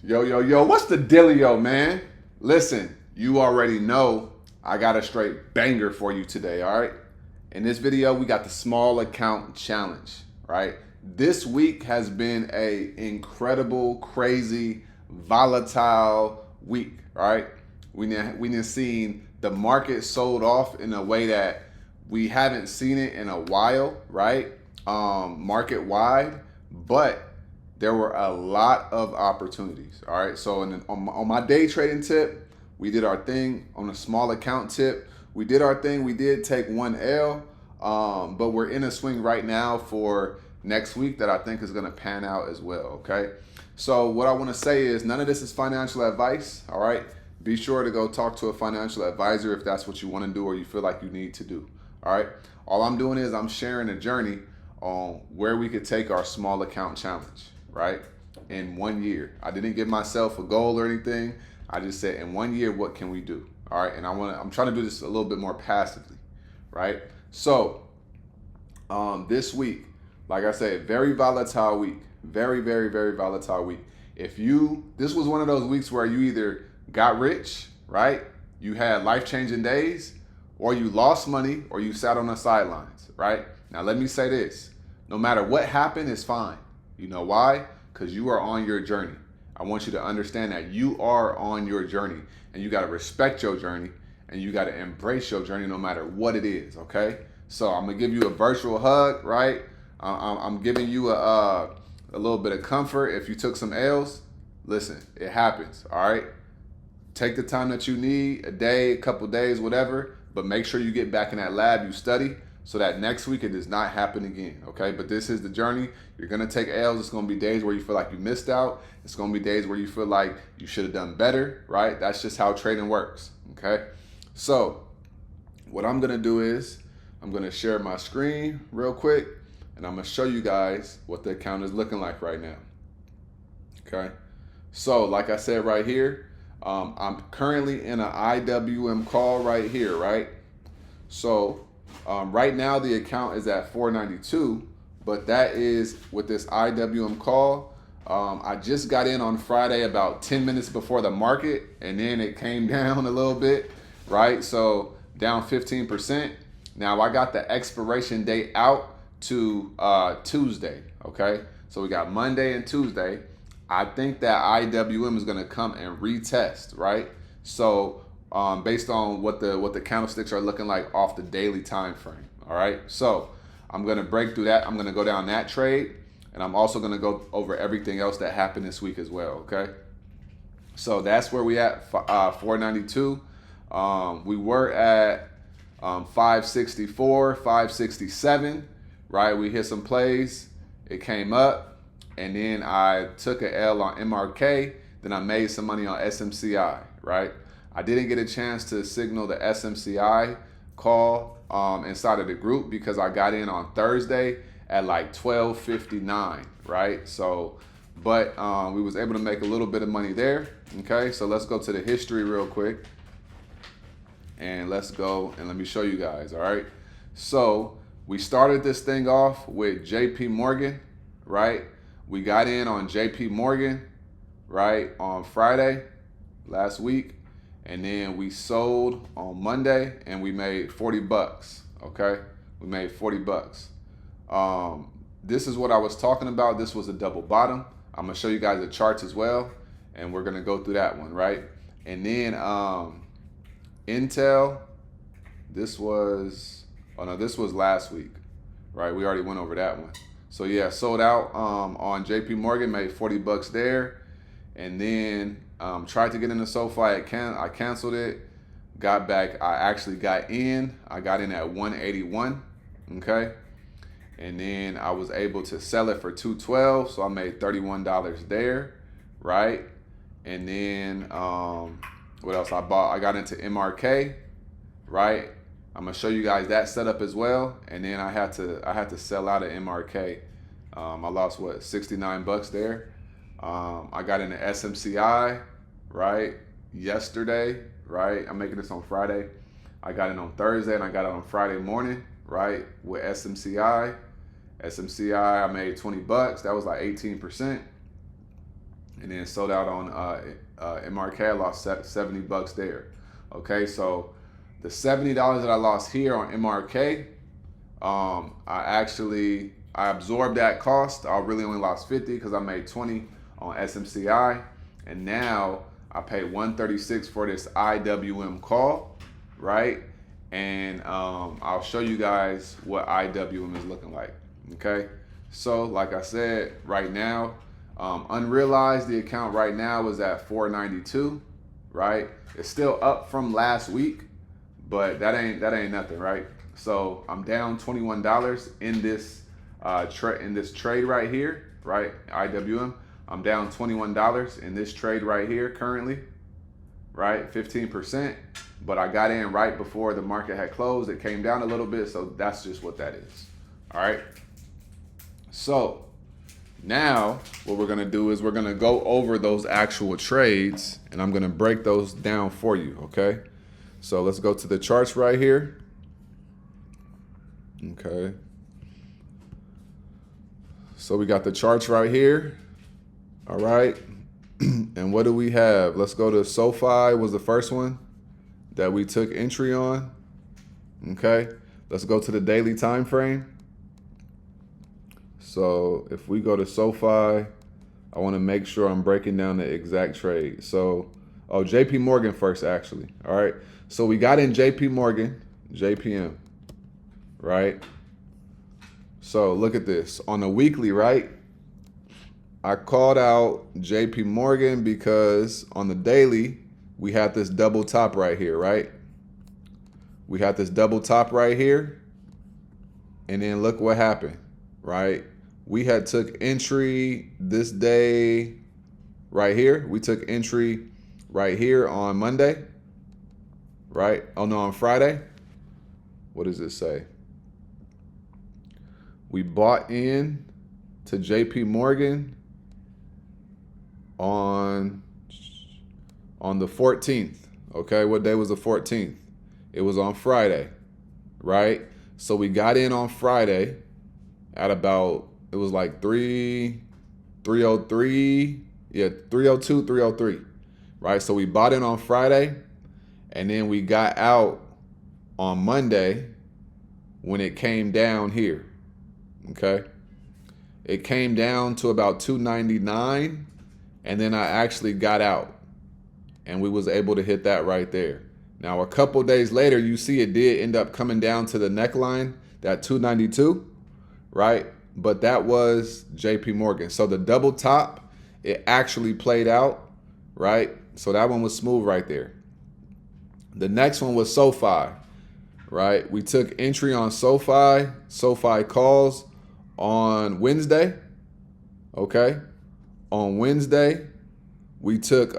Yo, what's the dealio, man? Listen, you already know I got a straight banger for you today, all right? In this video, we got the small account challenge, right? This week has been a incredible, crazy, volatile week, right? We seen the market sold off in a way that we haven't seen it in a while, right? Market wide, but there were a lot of opportunities. All right. So on my day trading tip, we did our thing. On a small account tip, we did our thing. We did take one L, but we're in a swing right now for next week that I think is going to pan out as well. Okay. So what I want to say is none of this is financial advice. All right. Be sure to go talk to a financial advisor if that's what you want to do or you feel like you need to do. All right. All I'm doing is I'm sharing a journey on where we could take our small account challenge, right? In 1 year. I didn't give myself a goal or anything. I just said in 1 year, what can we do? All right. And I'm trying to do this a little bit more passively, right? So this week, like I said, very volatile week. Very, very, very volatile week. This was one of those weeks where you either got rich, right? You had life-changing days, or you lost money, or you sat on the sidelines, right? Now, let me say this. No matter what happened, it's fine. You know why? Because you are on your journey. I want you to understand that you are on your journey, and you got to respect your journey, and you got to embrace your journey no matter what it is, okay? So I'm going to give you a virtual hug, right? I'm giving you a little bit of comfort. If you took some L's, listen, it happens, all right? Take the time that you need, a day, a couple days, whatever, but make sure you get back in that lab, you study, so that next week it does not happen again, okay? But this is the journey. You're gonna take L's. It's gonna be days where you feel like you missed out. It's gonna be days where you feel like you should have done better, right? That's just how trading works, okay? So what I'm gonna do is I'm gonna share my screen real quick, and I'm gonna show you guys what the account is looking like right now, okay? So like I said right here, I'm currently in an IWM call right here, right? So right now the account is at 492, but that is with this IWM call. I just got in on Friday about 10 minutes before the market, and then it came down a little bit, right? So down 15%. Now I got the expiration date out to Tuesday, okay? So we got Monday and Tuesday. I think that IWM is going to come and retest, right? So based on what the candlesticks are looking like off the daily time frame, all right? So I'm going to break through that. I'm going to go down that trade, and I'm also going to go over everything else that happened this week as well, okay? So that's where we at, 492. We were at 564, 567, right? We hit some plays. It came up. And then I took a L on MRK. Then I made some money on SMCI, right? I didn't get a chance to signal the SMCI call inside of the group because I got in on Thursday at like 12:59, right? So, but we was able to make a little bit of money there, okay? So let's go to the history real quick. And let's go and let me show you guys, all right? So we started this thing off with JP Morgan, right? We got in on JP Morgan, right, on Friday last week, and then we sold on Monday, and we made 40 bucks, okay? We made 40 bucks. This is what I was talking about. This was a double bottom. I'm going to show you guys the charts as well, and we're going to go through that one, right? And then Intel, this was last week, right? We already went over that one. So yeah, sold out on JP Morgan, made 40 bucks there, and then tried to get into SoFi. I canceled it. Got back. I actually got in. I got in at 181. Okay, and then I was able to sell it for 212. So I made $31 there, right? And then what else I bought? I got into MRK, right? I'm gonna show you guys that setup as well, and then I had to sell out of MRK. I lost 69 bucks there. I got into SMCI, right, yesterday, right? I'm making this on Friday. I got in on Thursday and I got it on Friday morning, right, with SMCI. SMCI, I made 20 bucks. That was like 18%. and then sold out on MRK. I lost $70 there. Okay, so the $70 that I lost here on MRK, I absorbed that cost. I really only lost 50 because I made 20 on SMCI, and now I paid 136 for this IWM call, right? And I'll show you guys what IWM is looking like. Okay, so like I said, right now, unrealized, the account right now is at 492, right? It's still up from last week, but that ain't nothing, right? So I'm down $21 in this trade right here, right? IWM. I'm down $21 in this trade right here currently, right? 15%. But I got in right before the market had closed. It came down a little bit, so that's just what that is. All right. So now what we're gonna do is we're gonna go over those actual trades, and I'm gonna break those down for you. Okay. So let's go to the charts right here. Okay. So we got the charts right here. All right. And what do we have? Let's go to SoFi was the first one that we took entry on. Okay. Let's go to the daily time frame. So if we go to SoFi, I want to make sure I'm breaking down the exact trade. So, JP Morgan first, actually. All right. So we got in JP Morgan, JPM, right? So look at this on the weekly, right? I called out JP Morgan because on the daily, we had this double top right here, right? We had this double top right here. And then look what happened, right? We had took entry this day right here. We took entry right here on Monday, right? Oh no, on Friday. What does it say? We bought in to JP Morgan on the 14th. Okay, what day was the 14th? It was on Friday, right? So we got in on Friday at about, it was like 303, yeah, 302, 303, right? So we bought in on Friday, and then we got out on Monday when it came down here, okay? It came down to about 299, and then I actually got out, and we was able to hit that right there. Now, a couple days later, you see it did end up coming down to the neckline, that 292, right? But that was JP Morgan. So the double top, it actually played out, right? So that one was smooth right there. The next one was SoFi, right? We took entry on SoFi calls on Wednesday, okay? On Wednesday, we took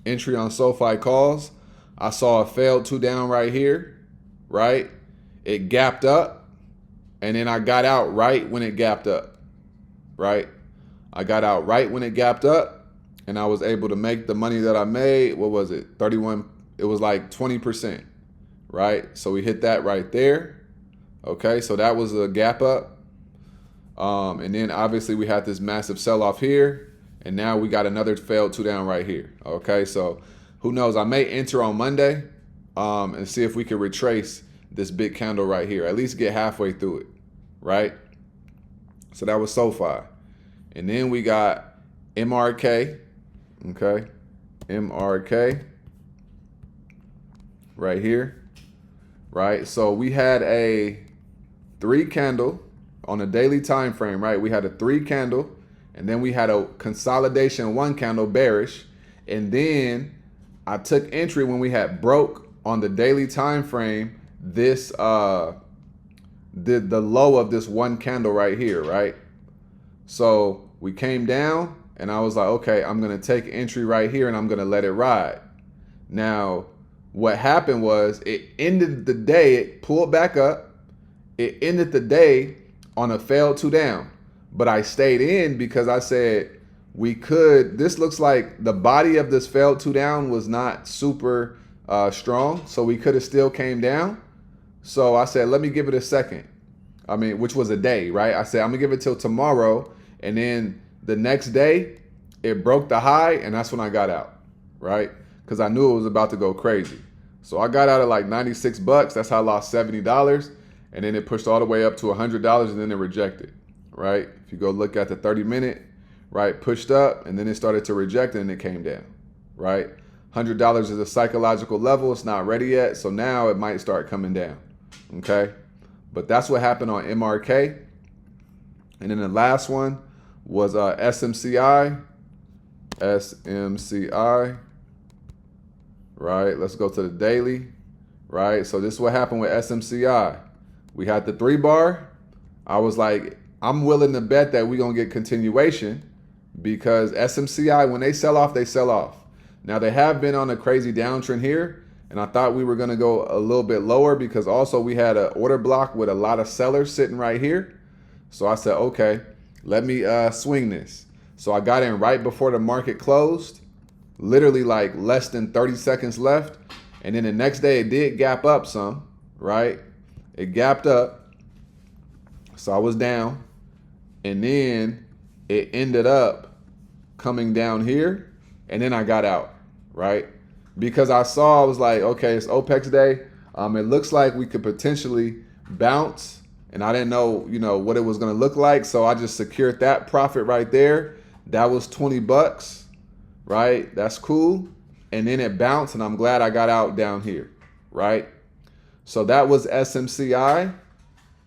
entry on SoFi calls. I saw a failed 2 down right here, right? It gapped up, and then I got out right when it gapped up, right? I got out right when it gapped up, and I was able to make the money that I made. What was it? 31, it was like 20%, right? So we hit that right there, okay? So that was a gap up. And then obviously we had this massive sell-off here, and now we got another failed 2 down right here, okay? So who knows? I may enter on Monday and see if we can retrace this big candle right here, at least get halfway through it, right? So that was SoFi. And then we got MRK, okay? MRK right here, right? So we had a 3 candle on a daily time frame, right? We had a 3 candle, and then we had a consolidation 1 candle bearish, and then I took entry when we had broke on the daily time frame this the low of this 1 candle right here, right? So we came down, and I was like, okay, I'm gonna take entry right here, and I'm gonna let it ride. Now, what happened was it ended the day, it pulled back up, it ended the day on a failed 2 down, but I stayed in because I said this looks like the body of this failed 2 down was not super strong, so we could have still came down. So I said, let me give it a second. I mean, which was a day, right? I said, I'm gonna give it till tomorrow, and then the next day, it broke the high, and that's when I got out, right? Because I knew it was about to go crazy. So I got out at like 96 bucks. That's how I lost $70. And then it pushed all the way up to $100, and then it rejected, right? If you go look at the 30-minute, right, pushed up, and then it started to reject, and it came down, right? $100 is a psychological level. It's not ready yet. So now it might start coming down, okay? But that's what happened on MRK. And then the last one was SMCI. SMCI, right? Let's go to the daily, right? So this is what happened with SMCI. We had the 3-bar. I was like, I'm willing to bet that we're going to get continuation because SMCI, when they sell off, they sell off. Now, they have been on a crazy downtrend here, and I thought we were going to go a little bit lower because also we had an order block with a lot of sellers sitting right here. So I said, okay, let me swing this. So I got in right before the market closed, literally like less than 30 seconds left. And then the next day it did gap up some, right? It gapped up. So I was down. And then it ended up coming down here. And then I got out, right? Because I was like, okay, it's OPEX day. It looks like we could potentially bounce. And I didn't know, what it was going to look like. So I just secured that profit right there. That was 20 bucks, right? That's cool. And then it bounced, and I'm glad I got out down here, right? So that was SMCI.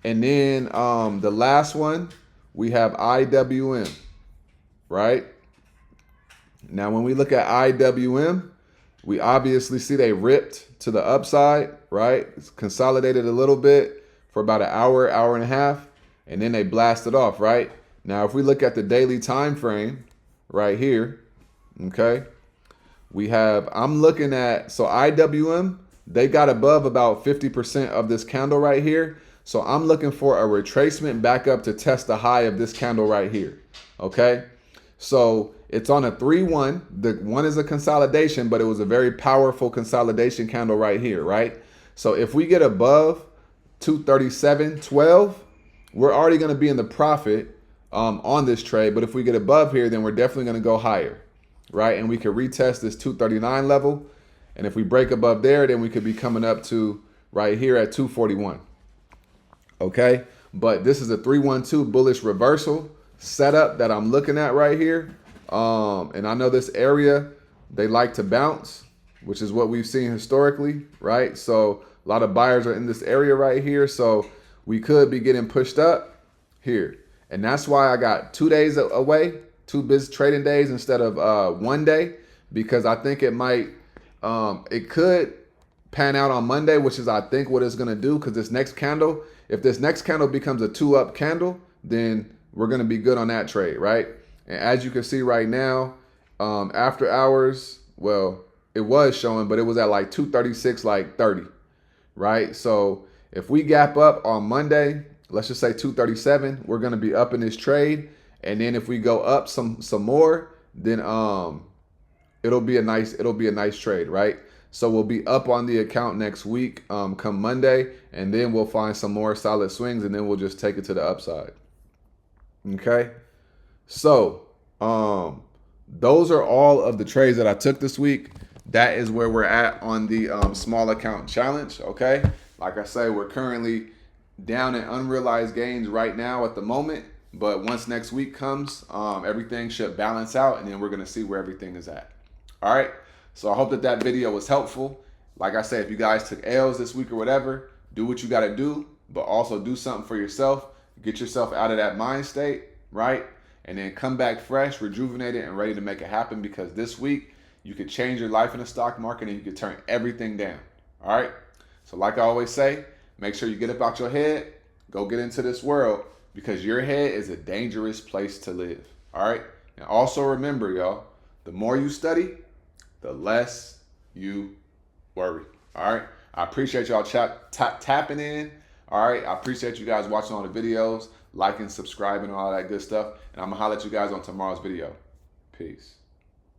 And then the last one, we have IWM, right? Now, when we look at IWM, we obviously see they ripped to the upside, right? It's consolidated a little bit for about an hour, hour and a half, and then they blasted off, right? Now, if we look at the daily time frame right here, okay, I'm looking at, so IWM, they got above about 50% of this candle right here. So I'm looking for a retracement back up to test the high of this candle right here, okay? So it's on a 3-1. The one is a consolidation, but it was a very powerful consolidation candle right here, right? So if we get above 237.12, we're already going to be in the profit on this trade. But if we get above here, then we're definitely going to go higher, right? And we could retest this 239 level. And if we break above there, then we could be coming up to right here at 241. Okay, but this is a 312 bullish reversal setup that I'm looking at right here. And I know this area, they like to bounce, which is what we've seen historically, right? So a lot of buyers are in this area right here. So we could be getting pushed up here. And that's why I got 2 days away, 2 business trading days instead of 1 day, because I think it could pan out on Monday, which is I think what it's going to do, because this next candle, if this next candle becomes a 2-up candle, then we're going to be good on that trade, right? And as you can see right now, after hours, well, it was showing, but it was at like 236, like 30, right? So if we gap up on Monday, let's just say 237, we're going to be up in this trade. And then if we go up some more, then it'll be a nice trade, right? So we'll be up on the account next week, come Monday, and then we'll find some more solid swings, and then we'll just take it to the upside. Okay, so those are all of the trades that I took this week. That is where we're at on the small account challenge. Okay, like I say, we're currently down in unrealized gains right now at the moment, but once next week comes, everything should balance out, and then we're going to see where everything is at. All right, so I hope that video was helpful. Like I said, if you guys took L's this week or whatever, do what you got to do, but also do something for yourself. Get yourself out of that mind state, right? And then come back fresh, rejuvenated, and ready to make it happen, because this week you could change your life in the stock market and you could turn everything down. All right, so like I always say, make sure you get up out your head, go get into this world, because your head is a dangerous place to live. All right, and also remember, y'all, the more you study, the less you worry. All right, I appreciate y'all tapping in. All right, I appreciate you guys watching all the videos, liking, subscribing, all that good stuff. And I'm going to holler at you guys on tomorrow's video. Peace.